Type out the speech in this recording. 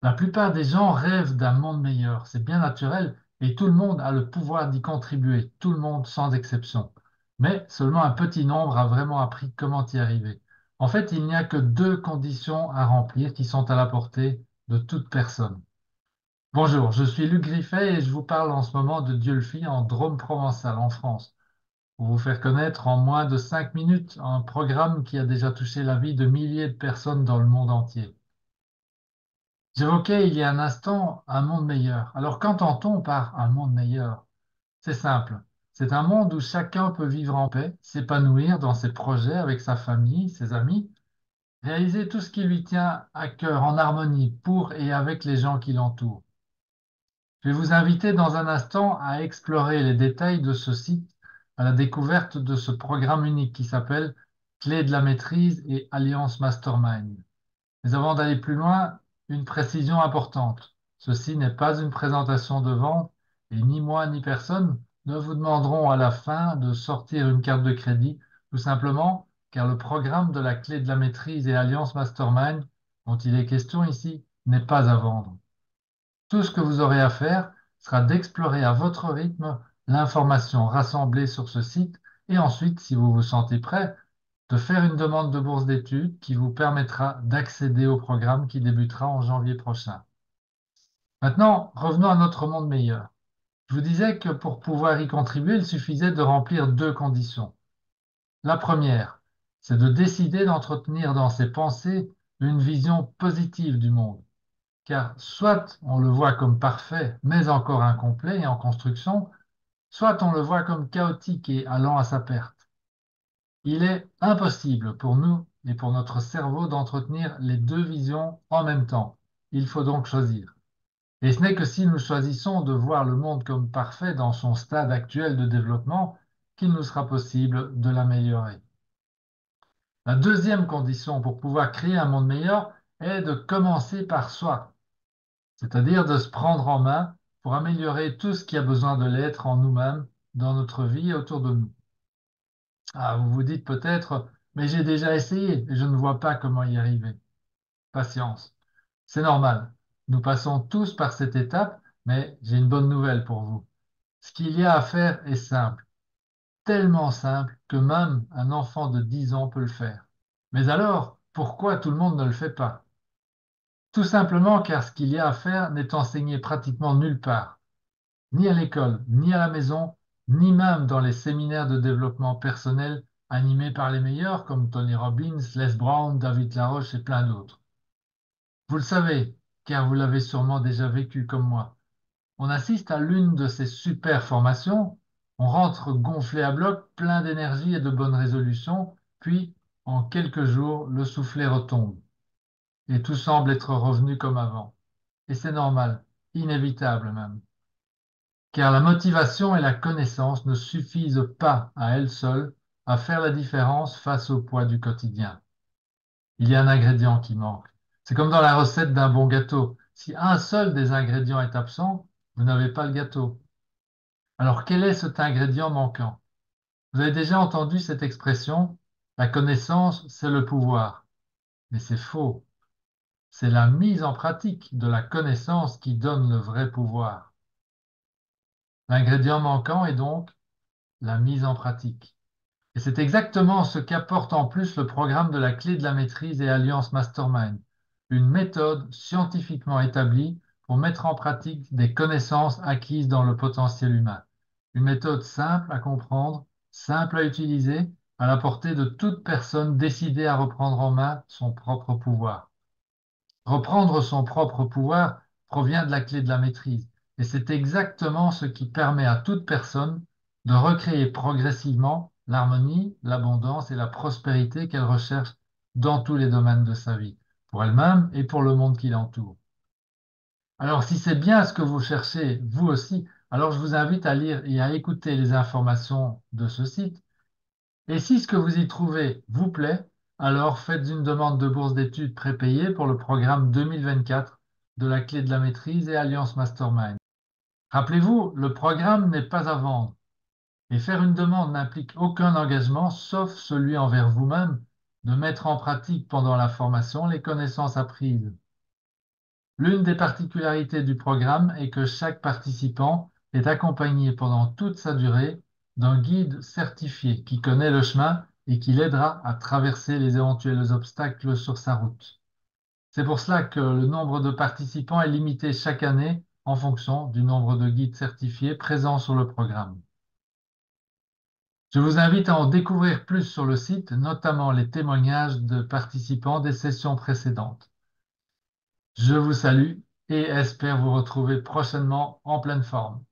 La plupart des gens rêvent d'un monde meilleur, c'est bien naturel, et tout le monde a le pouvoir d'y contribuer, tout le monde sans exception. Mais seulement un petit nombre a vraiment appris comment y arriver. En fait, il n'y a que deux conditions à remplir qui sont à la portée de toute personne. Bonjour, je suis Luc Griffet et je vous parle en ce moment de Dieulefit en Drôme provençal en France, pour vous faire connaître en moins de 5 minutes un programme qui a déjà touché la vie de milliers de personnes dans le monde entier. J'évoquais il y a un instant un monde meilleur. Alors qu'entend-on par un monde meilleur? C'est simple. C'est un monde où chacun peut vivre en paix, s'épanouir dans ses projets avec sa famille, ses amis, réaliser tout ce qui lui tient à cœur en harmonie pour et avec les gens qui l'entourent. Je vais vous inviter dans un instant à explorer les détails de ce site, à la découverte de ce programme unique qui s'appelle Clé de la maîtrise et Alliance Mastermind. Mais avant d'aller plus loin, une précision importante. Ceci n'est pas une présentation de vente et ni moi ni personne ne vous demanderons à la fin de sortir une carte de crédit, tout simplement car le programme de la clé de la maîtrise et Alliance Mastermind dont il est question ici n'est pas à vendre. Tout ce que vous aurez à faire sera d'explorer à votre rythme l'information rassemblée sur ce site et ensuite, si vous vous sentez prêt, de faire une demande de bourse d'études qui vous permettra d'accéder au programme qui débutera en janvier prochain. Maintenant, revenons à notre monde meilleur. Je vous disais que pour pouvoir y contribuer, il suffisait de remplir deux conditions. La première, c'est de décider d'entretenir dans ses pensées une vision positive du monde. Car soit on le voit comme parfait, mais encore incomplet et en construction, soit on le voit comme chaotique et allant à sa perte. Il est impossible pour nous et pour notre cerveau d'entretenir les deux visions en même temps. Il faut donc choisir. Et ce n'est que si nous choisissons de voir le monde comme parfait dans son stade actuel de développement qu'il nous sera possible de l'améliorer. La deuxième condition pour pouvoir créer un monde meilleur est de commencer par soi, c'est-à-dire de se prendre en main pour améliorer tout ce qui a besoin de l'être en nous-mêmes, dans notre vie et autour de nous. Ah, vous vous dites peut-être, mais j'ai déjà essayé et je ne vois pas comment y arriver. Patience, c'est normal. Nous passons tous par cette étape, mais j'ai une bonne nouvelle pour vous. Ce qu'il y a à faire est simple, tellement simple que même un enfant de 10 ans peut le faire. Mais alors, pourquoi tout le monde ne le fait pas? Tout simplement car ce qu'il y a à faire n'est enseigné pratiquement nulle part, ni à l'école, ni à la maison, ni même dans les séminaires de développement personnel animés par les meilleurs comme Tony Robbins, Les Brown, David Laroche et plein d'autres. Vous le savez, car vous l'avez sûrement déjà vécu comme moi. On assiste à l'une de ces super formations, on rentre gonflé à bloc, plein d'énergie et de bonnes résolutions, puis, en quelques jours, le soufflet retombe, et tout semble être revenu comme avant. Et c'est normal, inévitable même. Car la motivation et la connaissance ne suffisent pas à elles seules à faire la différence face au poids du quotidien. Il y a un ingrédient qui manque. C'est comme dans la recette d'un bon gâteau. Si un seul des ingrédients est absent, vous n'avez pas le gâteau. Alors quel est cet ingrédient manquant? Vous avez déjà entendu cette expression, la connaissance, c'est le pouvoir. Mais c'est faux. C'est la mise en pratique de la connaissance qui donne le vrai pouvoir. L'ingrédient manquant est donc la mise en pratique. Et c'est exactement ce qu'apporte en plus le programme de la clé de la maîtrise et Alliance Mastermind, une méthode scientifiquement établie pour mettre en pratique des connaissances acquises dans le potentiel humain. Une méthode simple à comprendre, simple à utiliser, à la portée de toute personne décidée à reprendre en main son propre pouvoir. Reprendre son propre pouvoir provient de la clé de la maîtrise, et c'est exactement ce qui permet à toute personne de recréer progressivement l'harmonie, l'abondance et la prospérité qu'elle recherche dans tous les domaines de sa vie, pour elle-même et pour le monde qui l'entoure. Alors, si c'est bien ce que vous cherchez, vous aussi, alors je vous invite à lire et à écouter les informations de ce site. Et si ce que vous y trouvez vous plaît, alors faites une demande de bourse d'études prépayée pour le programme 2024 de la clé de la maîtrise et Alliance Mastermind. Rappelez-vous, le programme n'est pas à vendre et faire une demande n'implique aucun engagement sauf celui envers vous-même de mettre en pratique pendant la formation les connaissances apprises. L'une des particularités du programme est que chaque participant est accompagné pendant toute sa durée d'un guide certifié qui connaît le chemin et qui l'aidera à traverser les éventuels obstacles sur sa route. C'est pour cela que le nombre de participants est limité chaque année en fonction du nombre de guides certifiés présents sur le programme. Je vous invite à en découvrir plus sur le site, notamment les témoignages de participants des sessions précédentes. Je vous salue et espère vous retrouver prochainement en pleine forme.